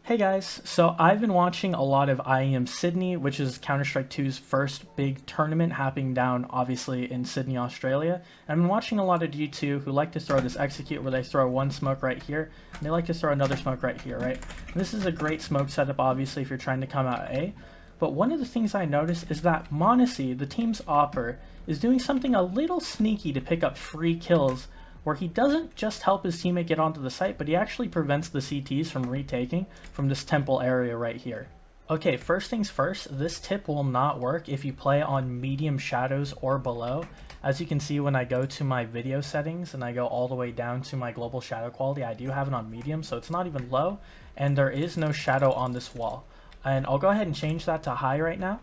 Hey guys, so I've been watching a lot of IEM Sydney, which is Counter-Strike 2's first big tournament happening down obviously in Sydney, Australia. And I've been watching a lot of G2 who like to throw this execute where they throw one smoke right here, and they like to throw another smoke right here, right? And this is a great smoke setup obviously if you're trying to come out A. But one of the things I noticed is that m0NESY, the team's opper, is doing something a little sneaky to pick up free kills where he doesn't just help his teammate get onto the site, but he actually prevents the CTs from retaking from this temple area right here. Okay, first things first, this tip will not work if you play on medium shadows or below. As you can see when I go to my video settings and I go all the way down to my global shadow quality, I do have it on medium, so it's not even low, and there is no shadow on this wall. And I'll go ahead and change that to high right now.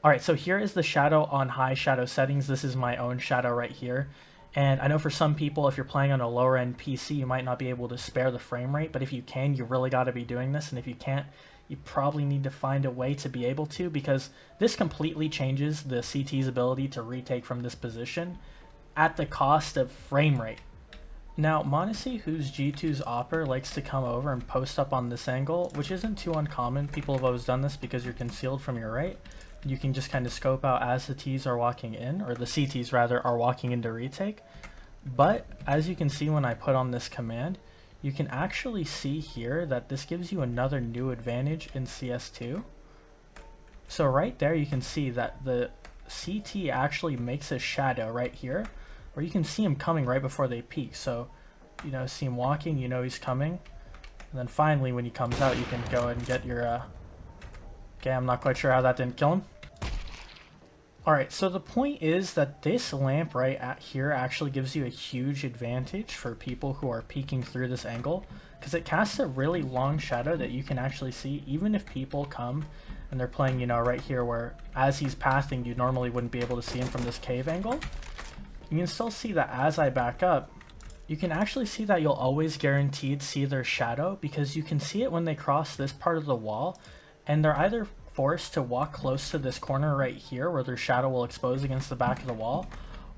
Alright, so here is the shadow on high shadow settings. This is my own shadow right here. And I know for some people, if you're playing on a lower end PC, you might not be able to spare the frame rate, but if you can, you really got to be doing this. And if you can't, you probably need to find a way to be able to, because this completely changes the CT's ability to retake from this position at the cost of frame rate. Now, m0NESY, who's G2's opper, likes to come over and post up on this angle, which isn't too uncommon. People have always done this because you're concealed from your right. You can just kind of scope out as the Ts are walking in, or the CTs rather, are walking into retake. But as you can see when I put on this command, you can actually see here that this gives you another new advantage in CS2. So right there you can see that the CT actually makes a shadow right here, where you can see him coming right before they peek. So, you know, see him walking, you know he's coming. And then finally when he comes out, you can go ahead and get your okay, I'm not quite sure how that didn't kill him. Alright, so the point is that this lamp right at here actually gives you a huge advantage for people who are peeking through this angle, because it casts a really long shadow that you can actually see even if people come and they're playing, you know, right here where as he's pathing you normally wouldn't be able to see him from this cave angle. You can still see that as I back up, you can actually see that you'll always guaranteed see their shadow, because you can see it when they cross this part of the wall, and they're either forced to walk close to this corner right here where their shadow will expose against the back of the wall,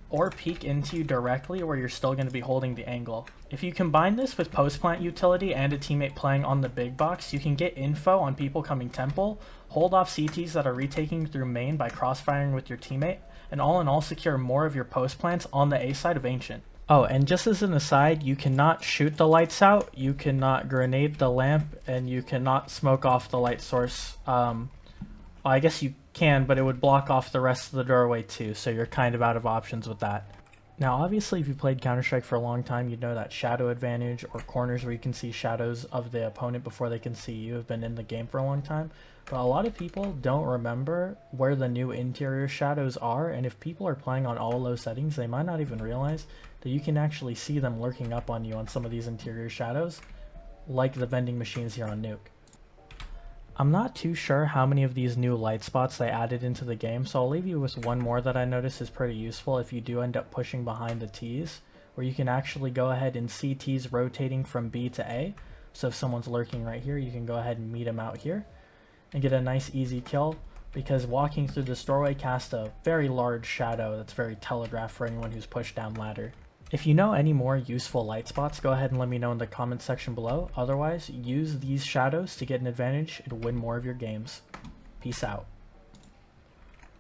or peek into you directly where you're still going to be holding the angle. If you combine this with post plant utility and a teammate playing on the big box, you can get info on people coming temple, hold off CTs that are retaking through main by crossfiring with your teammate, and all in all secure more of your post plants on the A side of Ancient. Oh, and just as an aside, you cannot shoot the lights out, you cannot grenade the lamp, and you cannot smoke off the light source. I guess you can, but it would block off the rest of the doorway too, so you're kind of out of options with that. Now obviously if you played Counter-Strike for a long time, you'd know that shadow advantage, or corners where you can see shadows of the opponent before they can see you, have been in the game for a long time. But a lot of people don't remember where the new interior shadows are, and if people are playing on all low settings, they might not even realize that you can actually see them lurking up on you on some of these interior shadows, like the vending machines here on Nuke. I'm not too sure how many of these new light spots they added into the game, so I'll leave you with one more that I noticed is pretty useful if you do end up pushing behind the Ts, where you can actually go ahead and see Ts rotating from B to A. So if someone's lurking right here, you can go ahead and meet them out here and get a nice easy kill, because walking through this doorway casts a very large shadow that's very telegraphed for anyone who's pushed down ladder. If you know any more useful light spots, go ahead and let me know in the comments section below. Otherwise, use these shadows to get an advantage and win more of your games. Peace out.